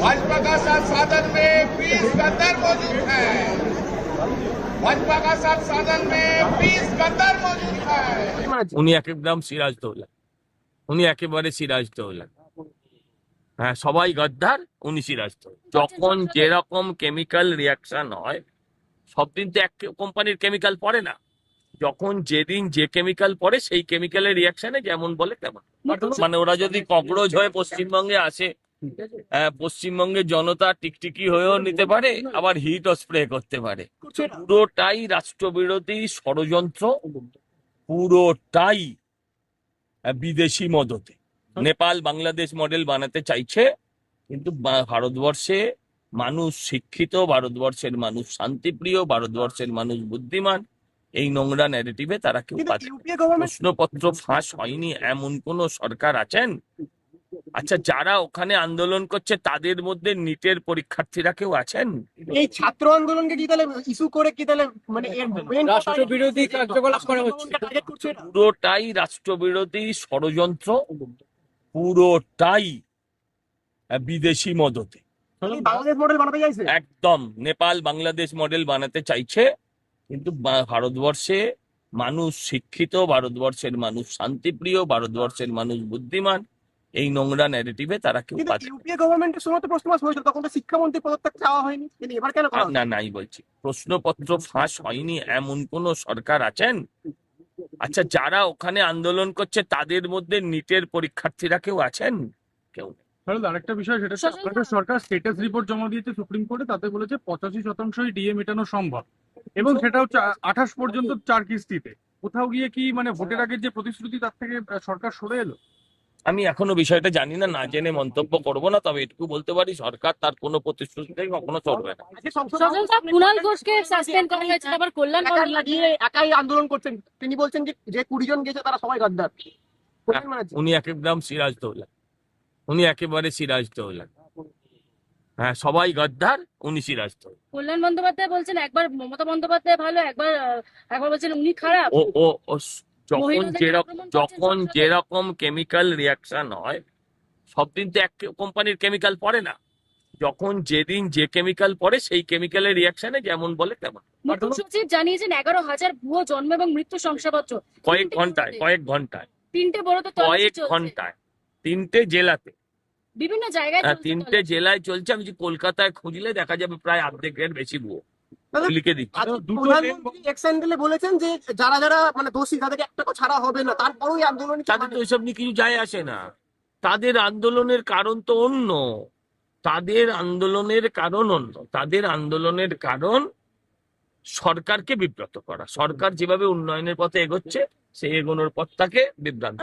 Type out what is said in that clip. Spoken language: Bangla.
भाजपा का साथ साधन में 20 गद्दार मौजूद है। भाजपा का साथ साधन में 20 गद्दार मौजूद है। উনি একদম সিরাজদৌল্লা, উনি একেবারে সিরাজদৌল্লা। হ্যাঁ, সবাই গদ্দার, উনি সিরাজদৌল্লা। যখন যেরকম কেমিক্যাল রিয়াকশন হয়, সব দিন তো এক কোম্পানির কেমিক্যাল পড়ে না। যখন যেদিন যে কেমিক্যাল পড়ে সেই কেমিক্যালের রিয়াকশনে যেমন বলে তেমন। মানে ওরা যদি ককরোচ হয়ে পশ্চিমবঙ্গে আসে, পশ্চিমবঙ্গের জনতা টিকটিকি হয়েও নিতে পারে, আবার হিটও স্প্রে করতে পারে। পুরোটাই রাষ্ট্রবিরোধী ষড়যন্ত্র, পুরোটাই বিদেশি মদতে। নেপাল বাংলাদেশ মডেল বানাতে চাইছে, কিন্তু ভারতবর্ষে মানুষ শিক্ষিত, ভারতবর্ষের মানুষ শান্তিপ্রিয়, ভারতবর্ষের মানুষ বুদ্ধিমান। এই নোংরা ন্যারেটিভে তারা কেউ পাচ্ছে। প্রশ্নপত্র ফাঁস হয়নি এমন কোন সরকার আছেন? আচ্ছা, যারা ওখানে আন্দোলন করছে তাদের মধ্যে নিটের পরীক্ষার্থীরা কেউ আছেন? এই ছাত্র আন্দোলনকে কি তাহলে ইস্যু করে কি তাহলে মানে এর রাষ্ট্রবিরোধী কার্যকলাপ করা হচ্ছে? পুরোটাই রাষ্ট্রবিরোধী ষড়যন্ত্র, পুরোটাই বিদেশি মদতে। বাংলাদেশ মডেল বানাতে চাইছে। একদম নেপাল বাংলাদেশ মডেল বানাতে চাইছে, কিন্তু ভারতবর্ষে মানুষ শিক্ষিত, ভারতবর্ষের মানুষ শান্তিপ্রিয়, ভারতবর্ষের মানুষ বুদ্ধিমান। এই নোংরা ন্যারেটিভে তারা কেউ পাচ্ছে ইউপিএ গভর্নমেন্টের সময় তো প্রশ্ন হয়েছিল, তখন তো শিক্ষামন্ত্রী পদত্যাগ চাওয়া হয়নি, কিন্তু এবার কেন করা না। নাই বলছি, প্রশ্নপত্র ফাঁস হয়নি এমন কোন সরকার আছেন? আচ্ছা, যারা ওখানে আন্দোলন করছে তাদের মধ্যে নিটের পরীক্ষার্থীরা কেউ আছেন? কেউ নেই। আরেকটা বিষয়, সেটা হচ্ছে আপনাদের সরকার স্ট্যাটাস রিপোর্ট জমা দিয়েছে সুপ্রিম কোর্টে, তাতে বলেছে 85% ডিএ মেটানো সম্ভব, এবং সেটা হচ্ছে 28 পর্যন্ত 4 কিস্তিতে। কোথাও গিয়ে কি মানে ভোটের আগের যে প্রতিশ্রুতি তার থেকে সরকার সরে এলো? আমি এখনো বিষয়টা জানি না, না জেনে মন্তব্য করব না। তবে এটুকু বলতে পারি, সরকার তার কোনো প্রতিশ্রুতি থেকে কখনো চলবে না। কুণাল ঘোষকে সাসপেন্ড করা হয়েছে, আবার কল্যাণ লাগিয়ে একাই আন্দোলন করছেন। তিনি বলছেন যে 20 জন গেছে তারা সবাই গদ্দার। উনি একদম সিরাজদৌল্লা, উনি একেবারে সিরাজদৌল্লা। হ্যাঁ, সবাই গদ্দার, উনি সিরাজদৌল্লা। কল্যাণ বন্দ্যোপাধ্যায় বলছেন একবার মমতা বন্দ্যোপাধ্যায় ভালো, একবার বলছেন উনি খারাপ। ও যখন যেরকম কেমিক্যাল রিয়াকশন হয়, সব দিন তো এক কোম্পানির কেমিক্যাল পড়ে না। যখন যেদিন যে কেমিক্যাল পড়ে সেই কেমিক্যালের রিয়াকশনে যেমন বলে তেমন। মুখ্য সচিব জানিয়েছেন 11,000 ভুয়ো জন্ম এবং মৃত্যু শংসাপত্র কয়েক ঘন্টায় 3টে বড় তো কয়েক ঘন্টায় 3টে জেলাতে, বিভিন্ন জায়গায় 3টে জেলায় চলছে। আমি যে কলকাতায় খুঁজলে দেখা যাবে প্রায় অর্ধেকের বেশি ভুয়ো। লিখে দিচ্ছি। প্রধানমন্ত্রী এক্সেন্ডেলে বলেছেন যে যারা যারা মানে দোষী তাদেরকে একটা ছাড়া হবে না, তারপরেও আন্দোলন। তাদের তো এসব নিয়ে কিছু যায় আসে না। তাদের আন্দোলনের কারণ তো অন্য, তাদের আন্দোলনের কারণ সরকারকে বিব্রত করা। সরকার যেভাবে উন্নয়নের পথে এগোচ্ছে, সেই এগোনোর পথটাকে বিভ্রান্ত।